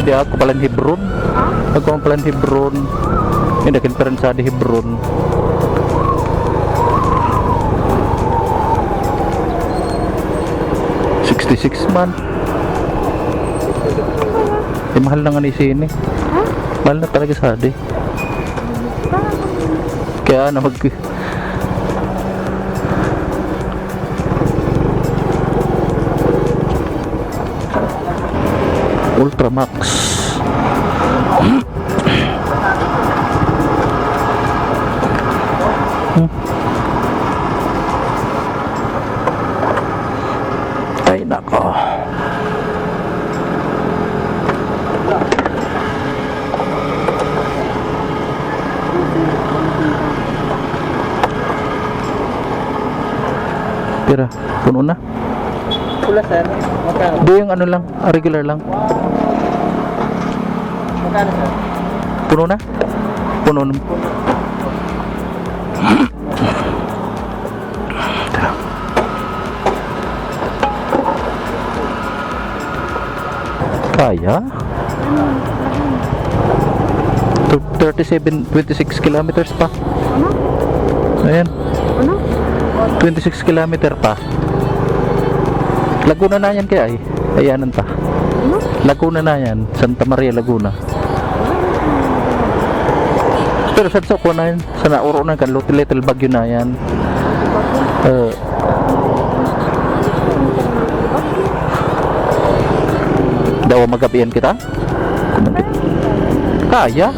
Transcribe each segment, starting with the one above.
Di ako palang Hebron. Ako palang Hebron. Hindi kinperan sa di Hebron. $66 man. Mahal na nga ni sini. Mahal na talaga sa di. Kaya na mag Ultramax. Ay nako. Tira, puno na. Pula sir, magkano? Di yung ano lang, regular lang. Magkano sir? Puno na? Puno na. Kaya? 26 kilometers pa. Ano? Ayan, Ano? 26 kilometer pa. Laguna na yan kaya eh. Ayanan pa. Ano? Laguna na yan. Santa Maria, Laguna. Pero sa ko na yan. Sa nauro na kan. Little Bagyo na yan. Daw magabihan kita? Kaya?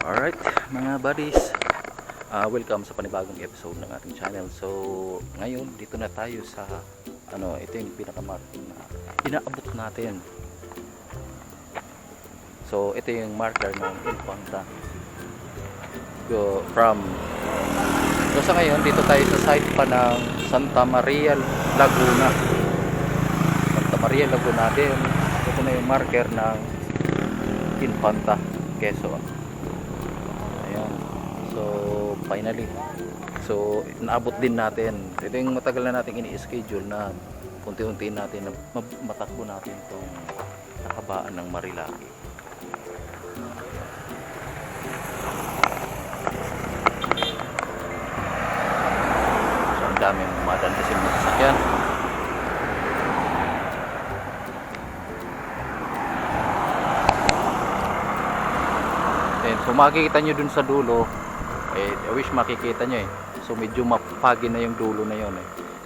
Alright mga buddies, welcome sa panibagong episode ng ating channel. So ngayon dito na tayo sa ito yung pinaka-marker na inaabot natin. So ito yung marker ng Infanta sa ngayon dito tayo sa site pa ng Santa Maria, Laguna. Santa Maria, Laguna din. Ito na yung marker ng Infanta, Quezon. So finally, so naabot din natin. Ito yung matagal na nating ini-schedule na unti-untiin natin na matakbo natin itong nakabaan ng Marilaki. So, ang daming madan kasi mga sasakyan. So makikita nyo dun sa dulo, I wish makikita nyo so medyo mapagi na yung dulo na yun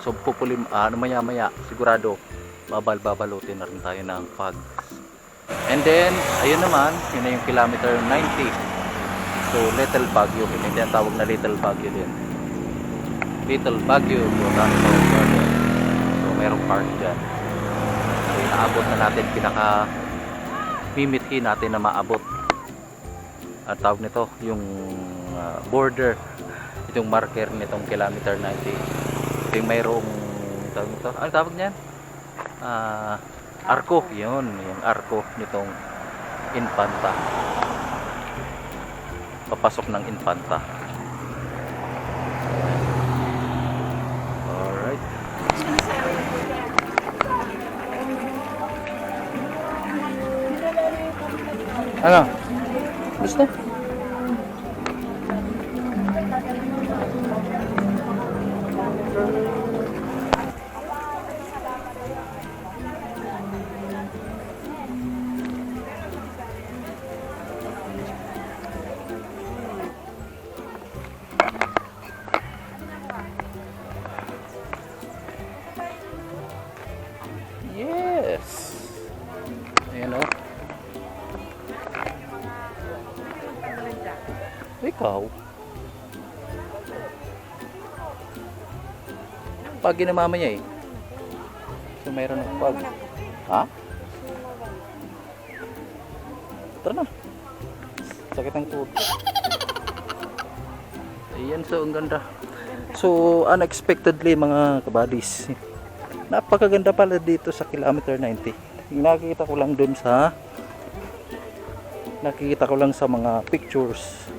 so pupulim, maya maya sigurado babalutin na rin tayo ng fog. And then ayun naman, yun na yung kilometer 90. So Little Baguio, hindi ang tawag na Little Baguio din, Little Baguio Botanical Garden. So merong park dyan, so inaabot na natin, pinaka mimithi natin na maabot at tawag nito yung border, itong marker nitong kilometer 90. Ito yung mayroong tawag nito, ano tawag niyan? Arko, yun yung arko nitong Infanta, papasok ng Infanta. Alright, ano? Gusto? Yes. Ayan o. Ikaw. Pag ginamama niya so mayroon ng pag. Ha? Tara na. Sakit ang tuhod. Ayan, so ang ganda. So unexpectedly mga kabadis, napakaganda pala dito sa kilometer 90. Nakikita ko lang sa mga pictures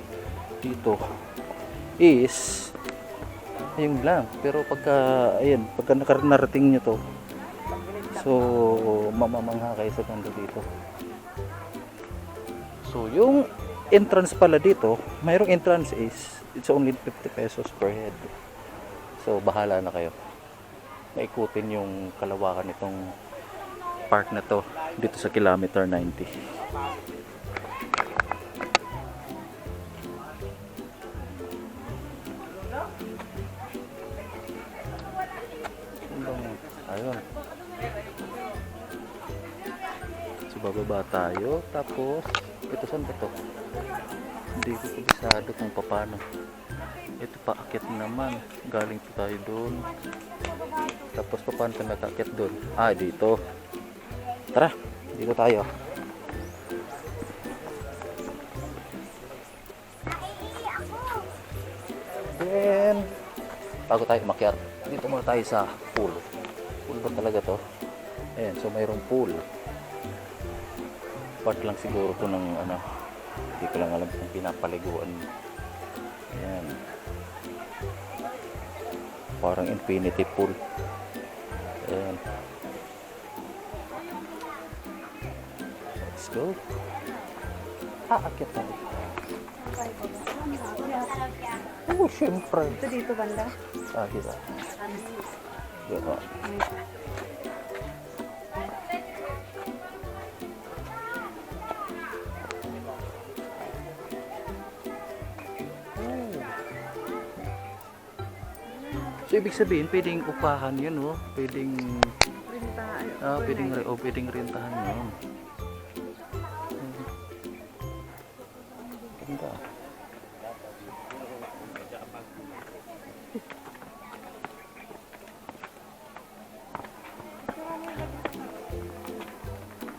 dito is ayun lang, pero pagka narating nyo to, so mamamangha kayo sa ganda dito. So yung entrance pala dito, mayroong entrance is it's only 50 pesos per head. So bahala na kayo, maikutin yung kalawakan nitong park na to dito sa kilometer 90. Ayun. So bababa tayo, tapos ito saan ba to? Hindi ko kabisado kung paano. Ito paakyat naman, galing po tayo doon, tapos paano tayo nakaakyat doon? Dito. Tara, dito tayo. Then bago tayo umakyat, dito muna tayo sa pool. Pool ba talaga to? Ayan, so mayroong pool. Part lang siguro to ng ano, hindi ko lang alam kung pinapaliguan. Ayan, parang infinity pool. Ayan, let's go. Aakyat tayo. Oh, syempre. Ito dito banda. Dito. Dito. So ibig sabihin pwedeng upahan 'yun, oh. Pwedeng pwedeng rentahan 'yun. Ganda.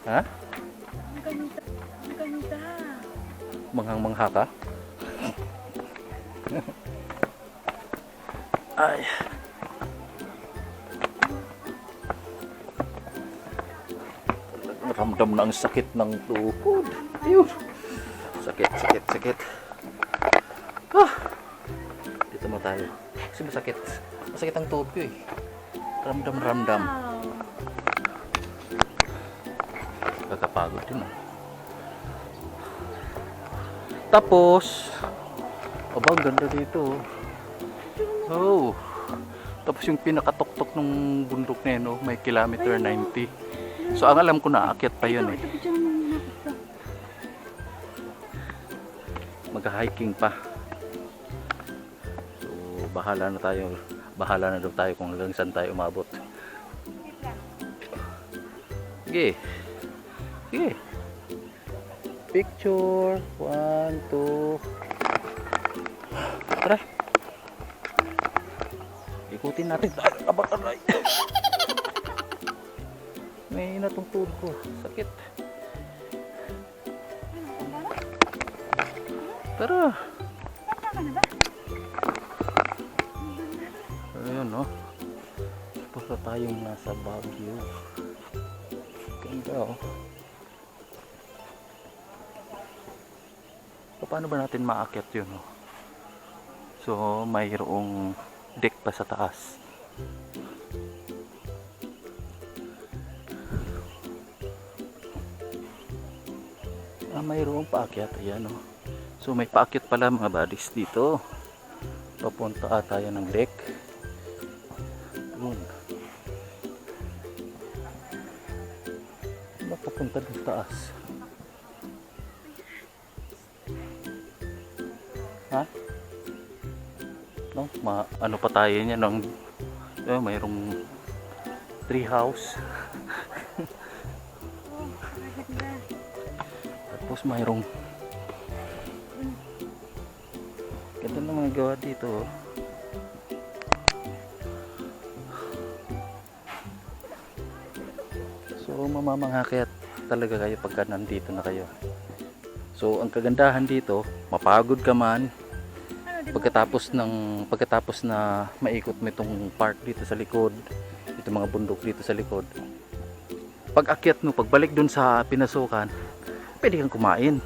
Ha? Ang ganda. Manghang-mangha ka? Ay. Ramdam na ang sakit ng tuhod. Ayun. Sakit. Dito mo tayo. Kasi masakit. Masakit ang tuhod ko eh. Ramdam. Wow. Kakapagod din ah. Tapos, aba, ang ganda dito. Oh. Tapos yung pinakatuktok ng bundok na yun, oh, may kilometer 90. So ang alam ko na, aakyat pa yun eh. Ito, picture mo muna. Ito. Mag-hiking pa. So bahala na tayo. Bahala na daw tayo kung hanggang saan tayo umabot. Sige. Sige. Picture. 1, 2. Tara. Ikutin natin. Abak-aray. May inatong tuhod ko. Sakit. Tara. Tama ka na ba? Ayun, no? Para tayong nasa Baguio. Ganda, oh. Paano ba natin maakyat yun, no? So, mayroong deck pa sa taas. Mayroong paakyat. Ayan, oh. So, may paakyat pala mga buddies dito. Papunta tayo ng deck. Doon. Papunta dun taas. Ha? No, ano pa tayo niya ng mayroong tree house. Oh, maganda. Tapos mayroong ganda ng mga gawa dito, oh. So mamamangakit talaga kayo pagka nandito na kayo. So ang kagandahan dito, mapagod ka man pagkatapos na maikot mo itong park dito sa likod, itong mga bundok dito sa likod. Pag akyat mo, pagbalik dun sa pinasukan, pwede kang kumain.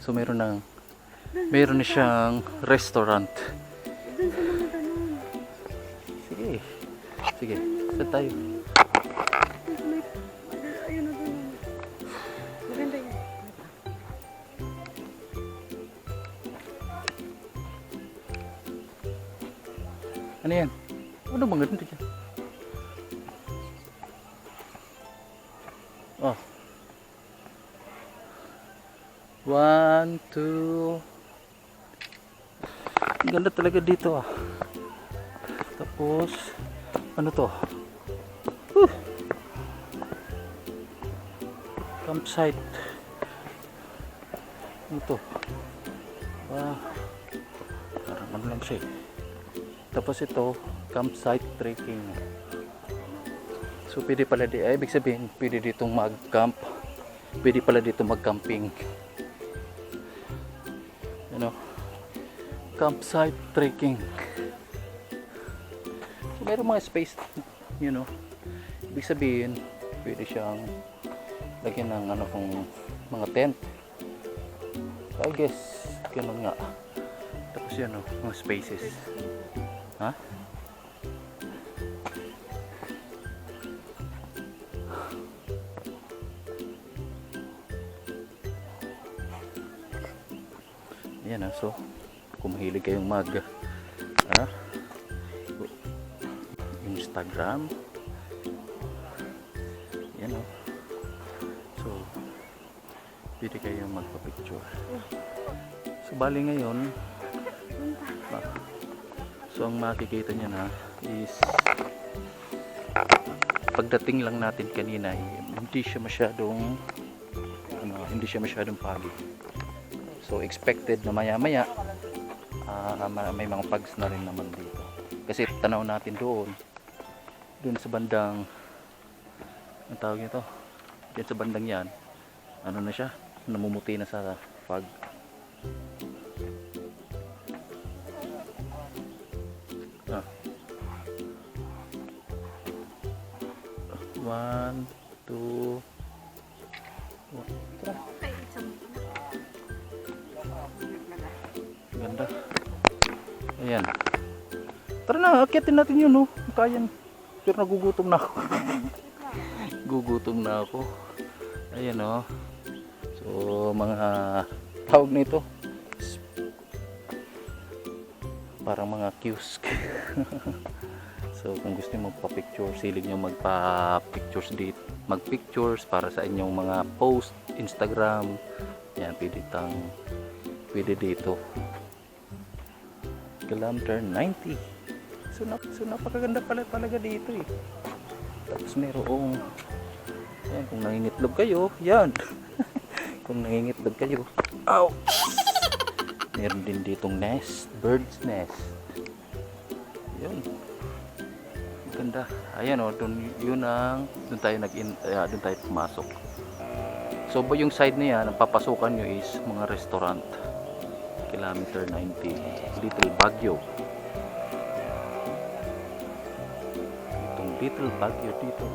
So meron na siyang restaurant. Doon sa mga tanong. Sige. Sige, saan tayo? Doon sa may... Ayun na doon. Maganda yun. Ano yan? Ano bang ganito dyan? Oh. 1, 2. Ang ganda talaga dito ah. Tapos, ano to? Campsite. Ano to? Parang ano lang siya eh. Tapos ito, campsite trekking. So pwede pala ibig sabihin, pwede ditong mag-camp. Pwede pala dito mag-camping. Ano? Campsite trekking. So mayroong mga space, you know. Ibig sabihin, pwede siyang lagyan ng ano kung mga tent. I guess, ganun nga. Tapos yan, oh, mga spaces. Ha? Yan, so kung mahilig kayong Instagram, yan, so pwede kayong magpa-picture. So bali ngayon, so ang makikita nyo na is pagdating lang natin kanina, hindi siya masyadong pagod. So expected na maya maya may mga pags na rin naman dito. Kasi tanaw natin doon sa bandang, ang tawag nito, diyan sa bandang yan, ano na siya, namumuti na sa fog. One, two, tara. Ganda. Ayan. Tara na, akyatin natin yun, no. Kaya. Pero nagugutom na ako. Gugutom na ako. Ayan o. So mga tawag nito, parang mga kiosk. So kung gusto niyo magpa-picture, silig niyo magpa-pictures dito, mag-pictures para sa inyong mga post, Instagram. Yan, pwede dito. Kilometer 90. So napakaganda pala talaga dito eh. Tapos merong, yan, kung nangingitlog kayo, yan. Kung nangingitlog kayo, ow! Meron din ditong nest, bird's nest. Yun. Ganda. Ayan o, doon tayo pumasok. So yung side na yan, ang papasukan nyo is mga restaurant. Kilometer 90. Little Baguio. Itong Little Baguio dito.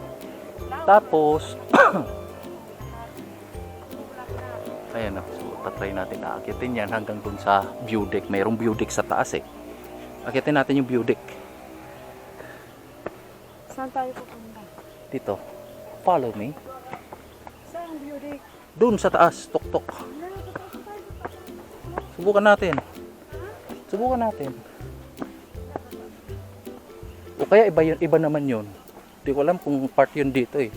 Tapos, ayan o, so tatry natin aakitin yan hanggang dun sa view deck. Mayroong view deck sa taas eh. Akitin natin yung view deck. Saan tayo pupunta? Dito. Follow me. Saan ang beauty? Dun sa taas, tok-tok. Subukan natin. Subukan natin. O kaya iba naman yun. Hindi ko alam kung part yun dito eh.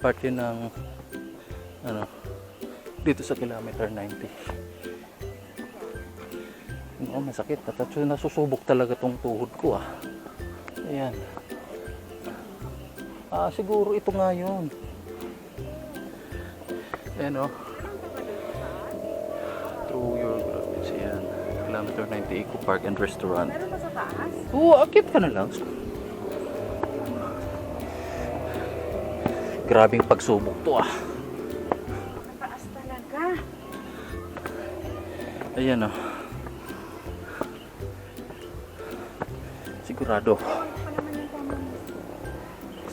Part yun ng ano, dito sa kilometer 90. Oo, masakit. Nasusubok talaga tong tuhod ko ah. Ayan. Siguro ito nga yun. Ayan o. Through your graves. Ayan. Kilometer 90 Eco Park and Restaurant. Meron ba sa taas? Oo, akit ka na lang. Grabing pagsubok to ah. Mataas talaga. Ayan o. Sigurado.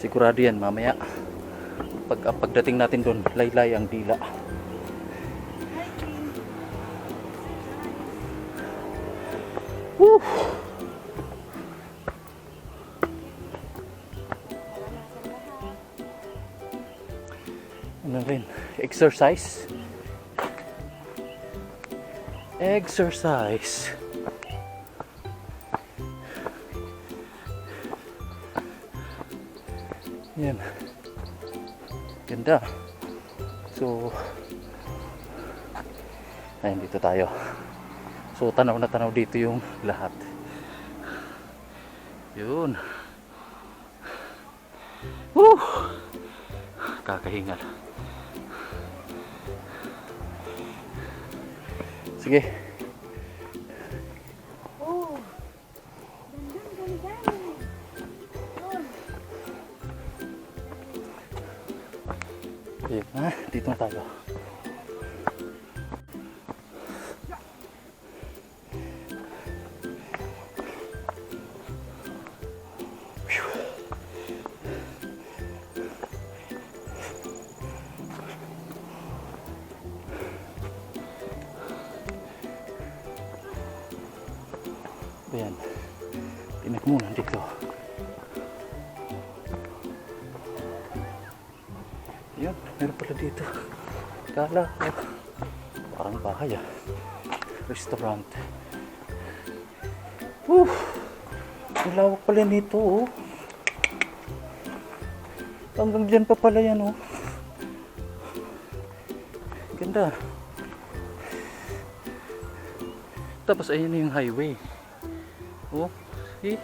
Sigurado yan mamaya. Pagdating natin doon, laylay ang dila. Woo! Ano rin? Exercise. Exercise. Yan. Ganda. So, ayun, dito tayo. So, tanaw na tanaw dito yung lahat. Yun. Woo! Kakahingal. Sige. Oh. Ganda. Ayun na, dito na tayo. Ayan. Tinik muna dito. Ayan, meron pala dito. Kala ko. Parang bahay ah. Restaurant. Ang lawak pala nito oh. Hanggang dyan pa pala yan oh. Ganda. Tapos ayun na yung highway. Oh, see?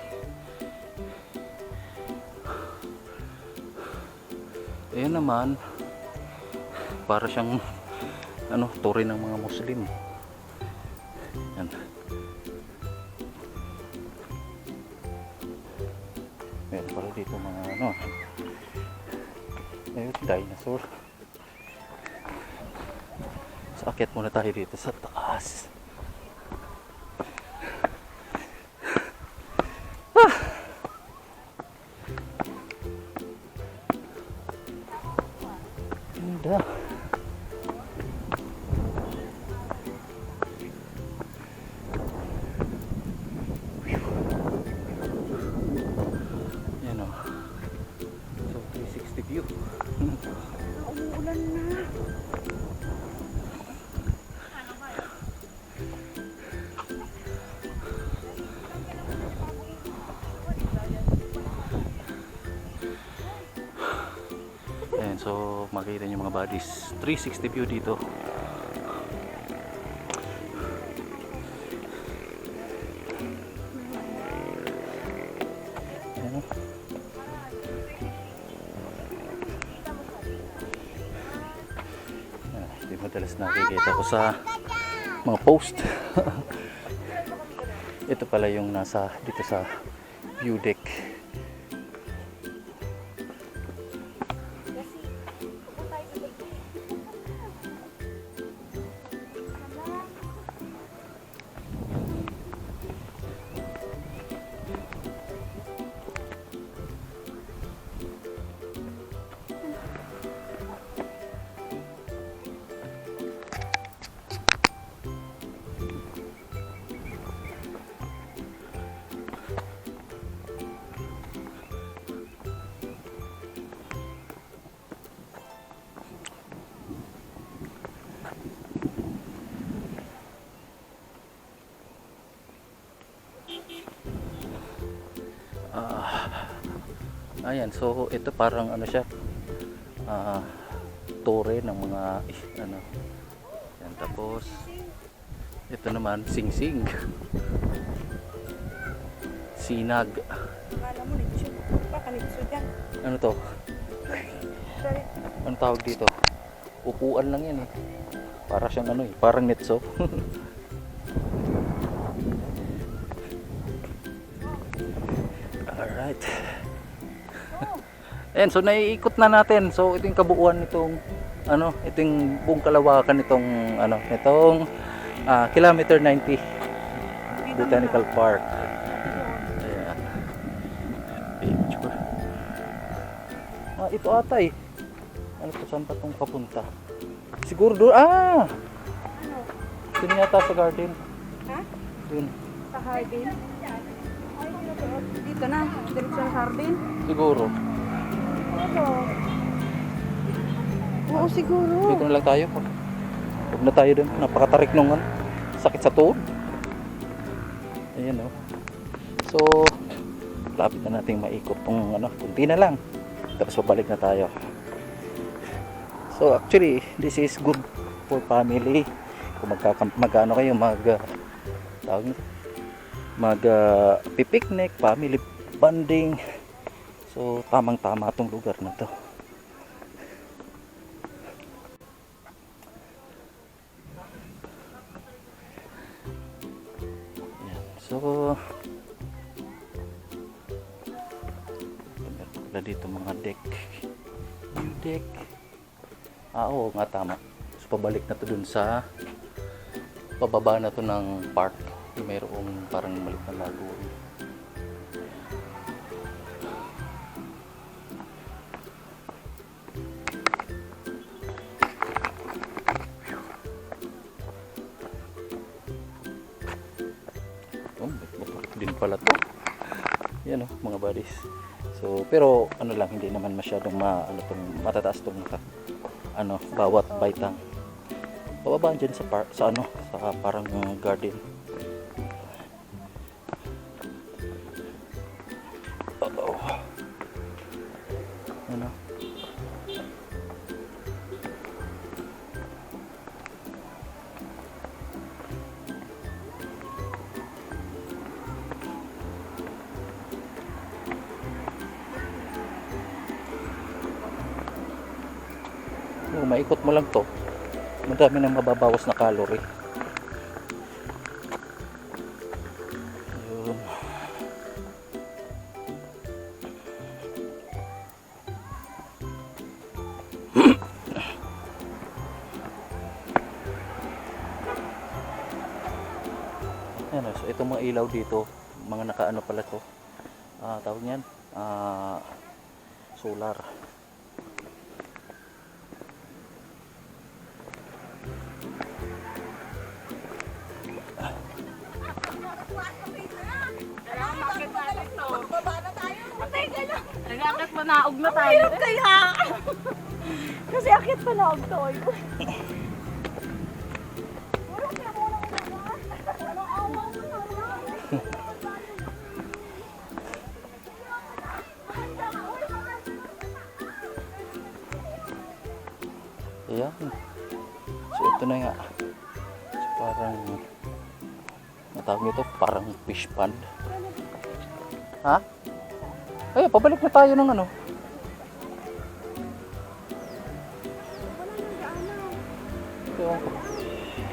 Ayan naman, para siyang ano, turi ng mga Muslim. Yan. Meron pala dito mga ano, ayun, dinosaur. So, akyat muna tayo dito sa taas. Ganda. Yan o. So 360 view. Ayan, so makikita nyo mga buddies, 360 view dito. Ayan. Hindi madalas nakikita ko sa mga post. Ito pala yung nasa dito sa view deck. Ayan, so ito parang ano siya, tore ng mga ano. Yan, tapos ito naman singsing, sinag. Akala mo nitsyo. Baka nitsyo dyan. Ano to? Sorry. Ano tawag dito? Upuan lang yan eh. Para siyang ano eh, parang nitso. Alright. Ayan, so naiikot na natin. So ito yung kabuuan nitong ano, itong buong kalawakan nitong ano, nitong kilometer 90 Botanical Park. Ayan. Picture. Ito ata eh. Ano to, saan pa itong papunta? Siguro doon. Ano? Doon yata sa garden. Ha? Doon. Sa hardin? Dito na. Diretso sa hardin? Siguro. Ano? Oo, siguro. Dito na lang tayo. Huwag na tayo doon. Napakatarik nung ano. Sakit sa tuhod. Ayan o. So, lapit na nating maikot tong ano. Kunti na lang. Tapos babalik na tayo. So, actually, this is good for family. Kung mag-ano kayo, pipiknik, family bonding. So, tamang-tama tong lugar na to. Ayan. So, meron pala dito mga deck. View deck. Oo nga, tama. So, pabalik na to dun sa pababa na to ng park. Mayroong parang maliit na lagoon. Din pala to. Yan oh, mga buddies. So, pero ano lang, hindi naman masyadong matataas tong ano, bawat baitang. Bababa dyan sa park, sa ano, sa parang garden. Ano? Maikot mo lang to, madami nang mababawas na calorie. Ayun. Ayan, so itong mga ilaw dito, mga nakaano pala to, tawag niyan, solar. Nag-akit pa naog na tayo. Mahirap kaya. Kasi akit pa naog to. Yan. So ito na nga. So, parang natawag nito parang fish pond. Ha? Ay, pabalik na tayo ng ano. Ewan ko.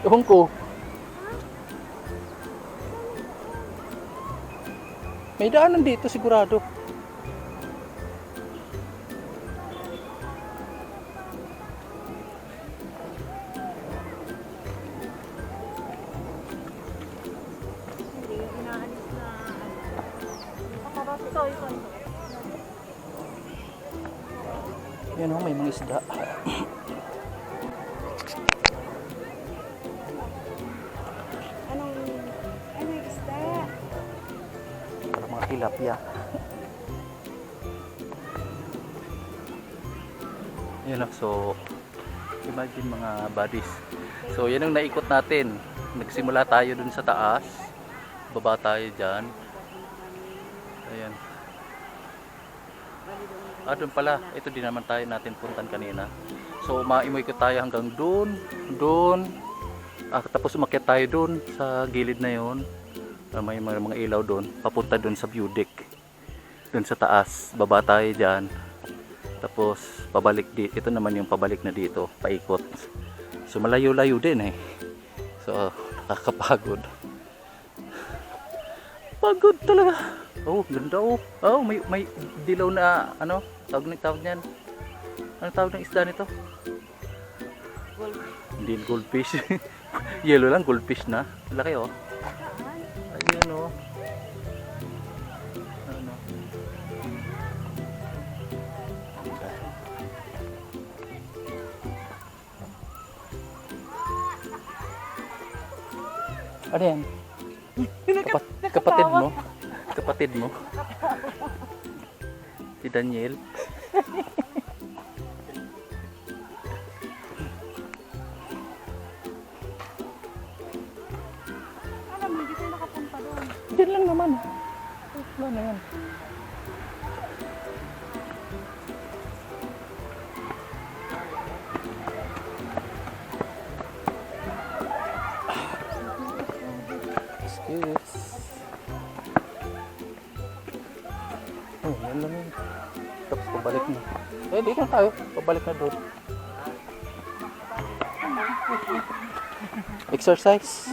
Ewan ko. May daanan dito sigurado. Yan o, may mga isda. Anong isda? Para mga tilapia. Yan o, so imagine mga buddies. So yan ang naikot natin. Nagsimula tayo dun sa taas. Baba tayo dyan. Ayan. Doon pala. Ito din naman tayo natin puntan kanina. So maimoy ko tayo hanggang doon. Doon. Tapos umakyat tayo doon sa gilid na yon. May mga ilaw doon. Papunta doon sa view deck. Doon sa taas. Baba tayo dyan. Tapos pabalik dito. Ito naman yung pabalik na dito. Paikot. So malayo-layo din eh. So nakakapagod. Pagod talaga. Oh, ganda oh. Oh, may dilaw na ano, tawag niyan. Ano tawag ng isda nito? Hindi goldfish. Yellow lang, goldfish na. Laki oh. Ayun oh. Ano? Ano yan? Kapatid mo? Kapatid mo? Si Daniel? Alam mo, hindi tayo nakapunta doon. Diyan lang naman. Wala na yan. Excuse. Oh, yan lang yun. Tapos pabalik na. Eh, dito na tayo. Pabalik na doon. Exercise.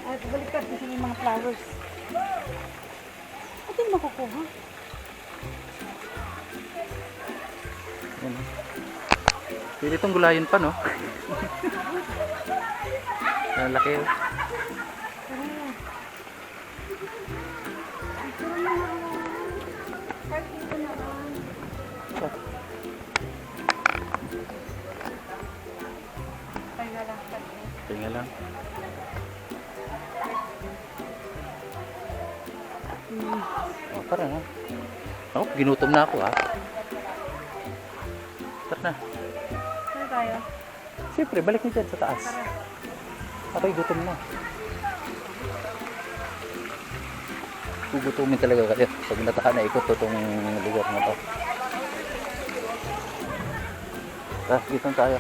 At baliktad kasi yung mga flowers. Ito yung makukuha. Yan. Pwede itong gulayin pa, no? Ang laki, oh. Tingnan lang. Oh, tara na. Oh, ginutom na ako, ha. Tara na. Saan tayo? Siyempre, balik niyo dyan sa taas. Ako'y gutom na. Gugutumin talaga kayo pag natahan na ikot itong lugar na to. Tara, dito na tayo.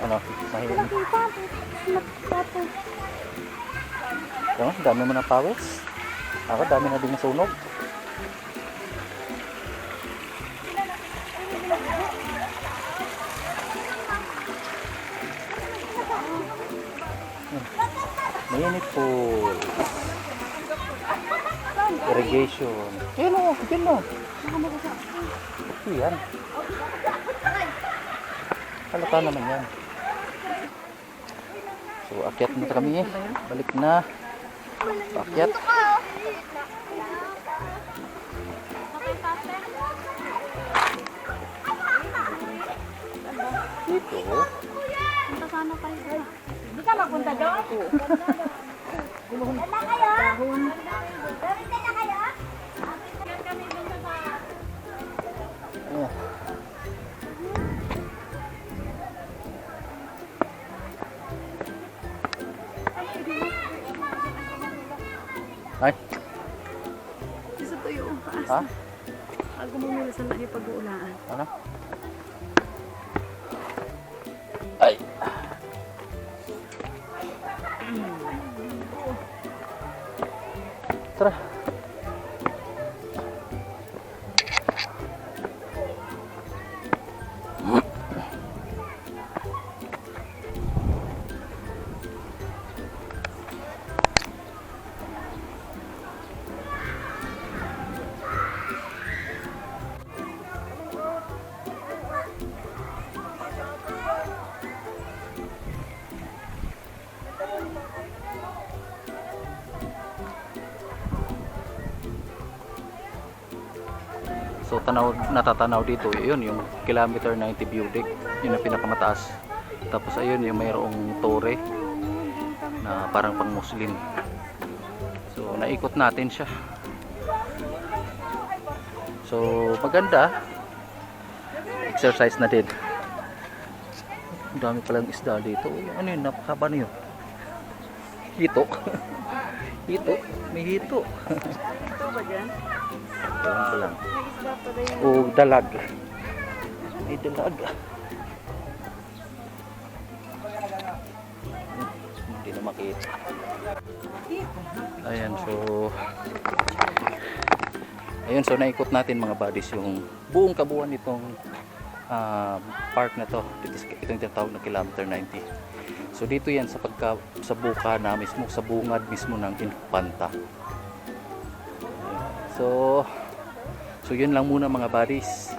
Ano, mahirap. Tapos. Diba, dami mo ng pawis. Ako, dami na din sunog. Mainit pool. Irrigation. Yan o, yan o. Okay yan. Halata naman yan. So, akyat na kami. Balik na. Akyat. Dito. Punta sana tayo doon. Hindi ka magpunta doon? Punta na kayo? Punta na kayo? Kami doon sa Ayan. Ha? Ako mo sa lagi pag-uulaan. Ano? Ay. Tara. So natatanaw dito, yun yung kilometer 90 view deck, yun ang pinakamataas. Tapos ayun yung mayroong tore na parang pang Muslim. So naikot natin siya. So maganda. Exercise na din. Ang dami palang isda dito. Ano yun, napakaba na yun. Hito. Hito, may hito. Ito ba dyan? Ewan ko lang. May isda pa rin. O dalag. May dalag. Hindi na makita. Ayan, so naikot natin mga buddies yung buong kabuuan nitong park na to. Itong tinatawag na kilometer 90. So dito yan sa buka na mismo, sa bungad mismo ng Infanta. So yun lang muna mga buddies.